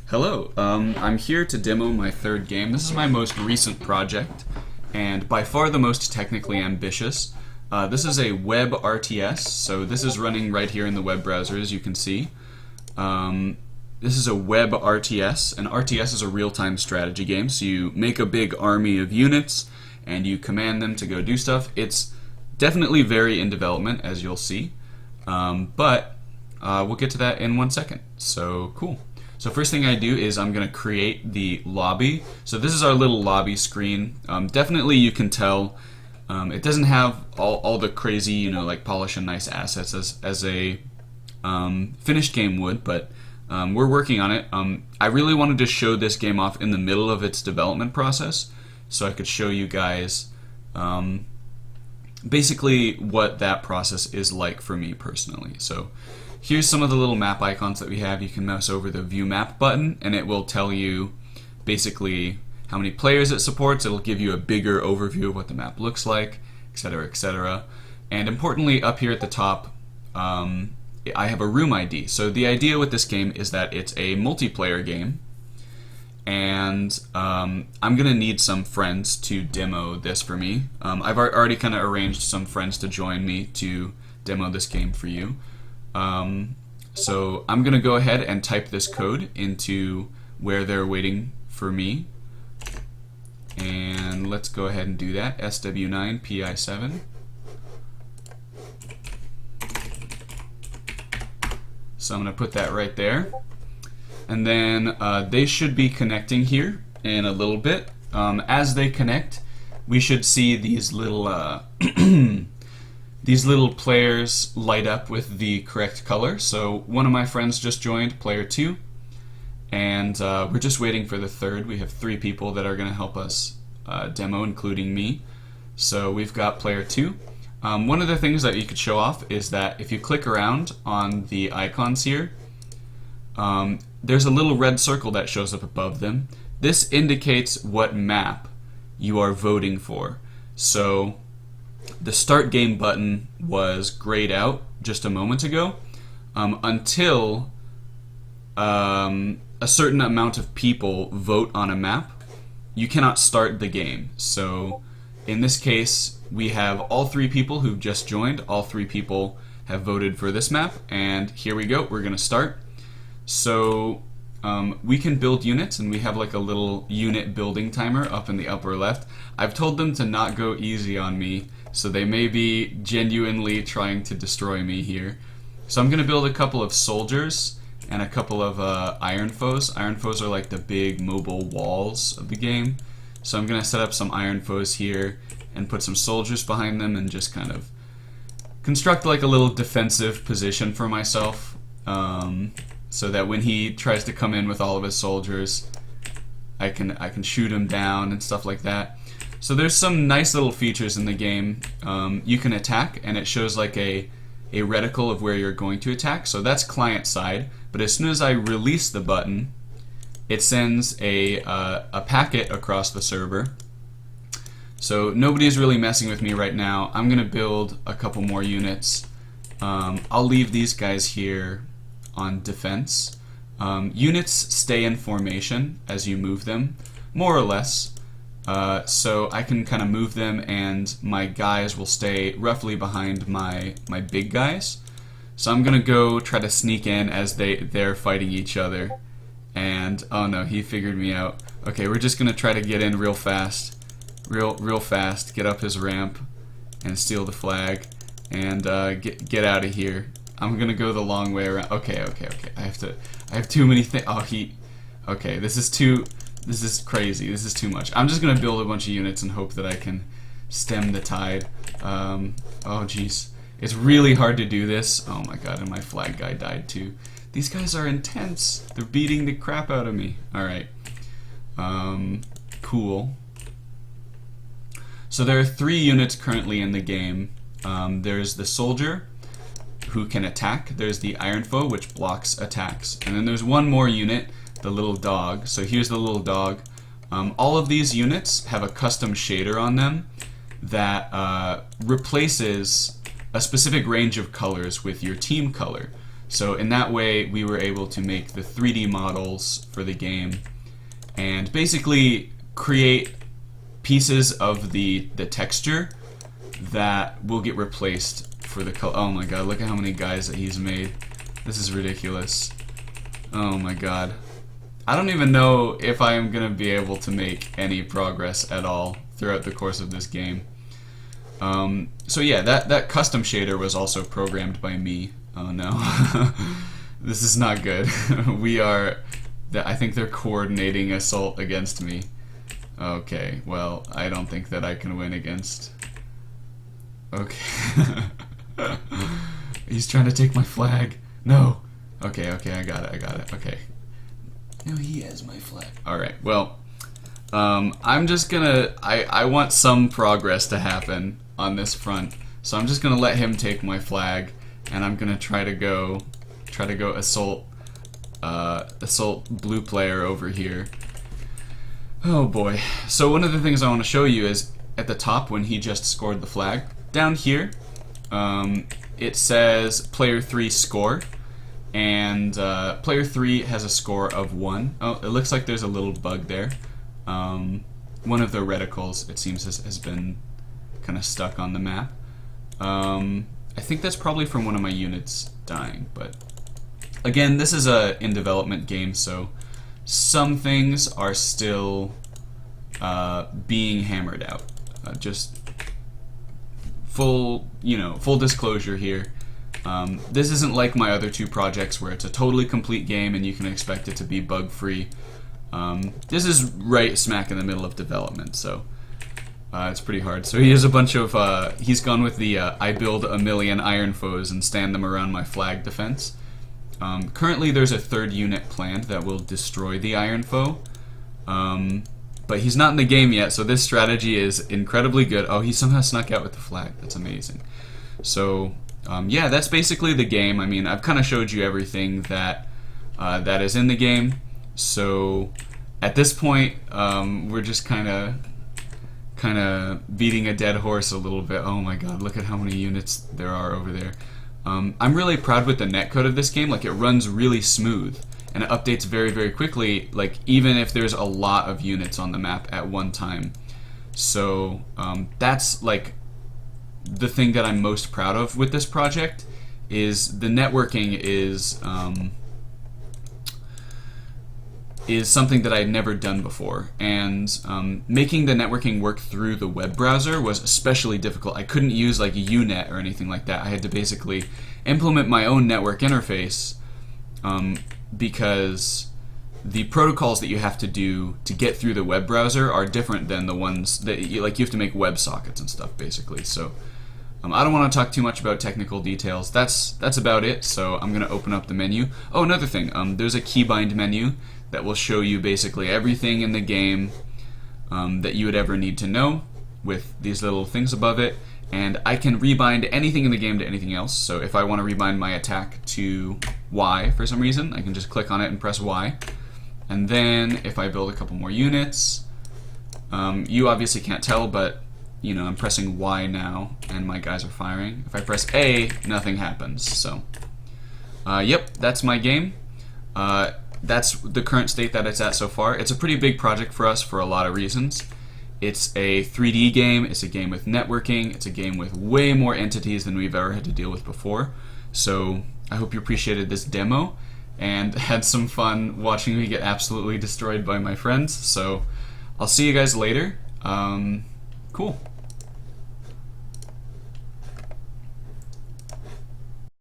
Hello, I'm here to demo my third game. This is my most recent project, and by far the most technically ambitious. This is a Web RTS, so this is running right here in the web browser, as you can see. This is a Web RTS. An RTS is a real-time strategy game, so you make a big army of units, and you command them to go do stuff. It's definitely very in development, as you'll see, but we'll get to that in 1 second. So, cool. So first thing I do is I'm going to create the lobby. So this is our little lobby screen. Definitely you can tell it doesn't have all the crazy, like polish and nice assets as a finished game would, but we're working on it. I really wanted to show this game off in the middle of its development process so I could show you guys basically what that process is like for me personally. So here's some of the little map icons that we have. You can mouse over the View Map button, and it will tell you basically how many players it supports. It'll give you a bigger overview of what the map looks like, etc., etc. And importantly, up here at the top, I have a room ID. So the idea with this game is that it's a multiplayer game, and I'm going to need some friends to demo this for me. I've already kind of arranged some friends to join me to demo this game for you. So I'm gonna go ahead and type this code into where they're waiting for me, and let's go ahead and do that. SW9PI7. So I'm gonna put that right there, and then they should be connecting here in a little bit. As they connect, we should see these little these little players light up with the correct color. So one of my friends just joined, player 2, and we're just waiting for the third. We have 3 people that are going to help us demo, including me. So we've got player 2. One of the things that you could show off is that if you click around on the icons here, there's a little red circle that shows up above them. This indicates what map you are voting for. So the start game button was grayed out just a moment ago until a certain amount of people vote on a map. You cannot start the game. So in this case, we have all 3 people who've just joined. All 3 people have voted for this map, and here we go. We're going to start. So we can build units, and we have like a little unit building timer up in the upper left. I've told them to not go easy on me, so they may be genuinely trying to destroy me here. So I'm going to build a couple of soldiers and a couple of iron foes. Iron foes are like the big mobile walls of the game. So I'm going to set up some iron foes here and put some soldiers behind them and just kind of construct like a little defensive position for myself, so that when he tries to come in with all of his soldiers, I can shoot him down and stuff like that. So there's some nice little features in the game. You can attack, and it shows like a reticle of where you're going to attack. So that's client side. But as soon as I release the button, it sends a packet across the server. So nobody's really messing with me right now. I'm gonna build a couple more units. I'll leave these guys here on defense. Units stay in formation as you move them, more or less. So I can kind of move them, and my guys will stay roughly behind my big guys. So I'm gonna go try to sneak in as they're fighting each other. And oh no, he figured me out. Okay, we're just gonna try to get in real fast, real fast. Get up his ramp and steal the flag, and get out of here. I'm gonna go the long way around. Okay. I have too many things. Oh, okay. This is crazy. This is too much. I'm just gonna build a bunch of units and hope that I can stem the tide. Oh jeez, it's really hard to do this. Oh my god, and my flag guy died too. These guys are intense. They're beating the crap out of me. All right. Cool. So there are 3 units currently in the game. There's the soldier, who can attack. There's the iron foe, which blocks attacks. And then there's one more unit, the little dog. So here's the little dog. All of these units have a custom shader on them that replaces a specific range of colors with your team color. So in that way, we were able to make the 3D models for the game and basically create pieces of the texture that will get replaced for the color. Oh my god, look at how many guys that he's made. This is ridiculous. Oh my god. I don't even know if I am going to be able to make any progress at all throughout the course of this game. So yeah, that custom shader was also programmed by me. Oh no. This is not good. I think they're coordinating assault against me. Okay, well, I don't think that I can win against... Okay. He's trying to take my flag. No. Okay, I got it. Okay. No, he has my flag. Alright, well, I'm just gonna... I want some progress to happen on this front, so I'm just gonna let him take my flag, and I'm gonna try to go assault blue player over here. Oh boy. So one of the things I want to show you is at the top when he just scored the flag, down here it says player 3 score, and player 3 has a score of 1. Oh, it looks like there's a little bug there. One of the reticles, it seems, has been kind of stuck on the map. I think that's probably from one of my units dying, but again, this is a in development game, so some things are still being hammered out. Just full disclosure here. This isn't like my other two projects where it's a totally complete game and you can expect it to be bug-free. This is right smack in the middle of development, so it's pretty hard. So he has a bunch of, he's gone with the I build a million iron foes and stand them around my flag defense. Currently there's a third unit planned that will destroy the iron foe, but he's not in the game yet, so this strategy is incredibly good. Oh, he somehow snuck out with the flag. That's amazing. So yeah, that's basically the game. I mean, I've kind of showed you everything that that is in the game. So at this point, we're just kind of beating a dead horse a little bit. Oh my god, look at how many units there are over there. I'm really proud with the netcode of this game. Like, it runs really smooth and it updates very, very quickly, like even if there's a lot of units on the map at one time. So that's like the thing that I'm most proud of with this project, is the networking is something that I had never done before, and making the networking work through the web browser was especially difficult. I couldn't use like Unet or anything like that. I had to basically implement my own network interface, because the protocols that you have to do to get through the web browser are different than the ones that you have to make web sockets and stuff, basically. So I don't want to talk too much about technical details. That's about it. So I'm going to open up the menu. Oh, another thing, there's a keybind menu that will show you basically everything in the game that you would ever need to know, with these little things above it. And I can rebind anything in the game to anything else. So if I want to rebind my attack to Y for some reason, I can just click on it and press Y. And then if I build a couple more units, you obviously can't tell, but you know, I'm pressing Y now and my guys are firing. If I press A, nothing happens. So yep, that's my game. That's the current state that it's at so far. It's a pretty big project for us for a lot of reasons. It's a 3D game, it's a game with networking, it's a game with way more entities than we've ever had to deal with before. So I hope you appreciated this demo and had some fun watching me get absolutely destroyed by my friends. So I'll see you guys later. Cool.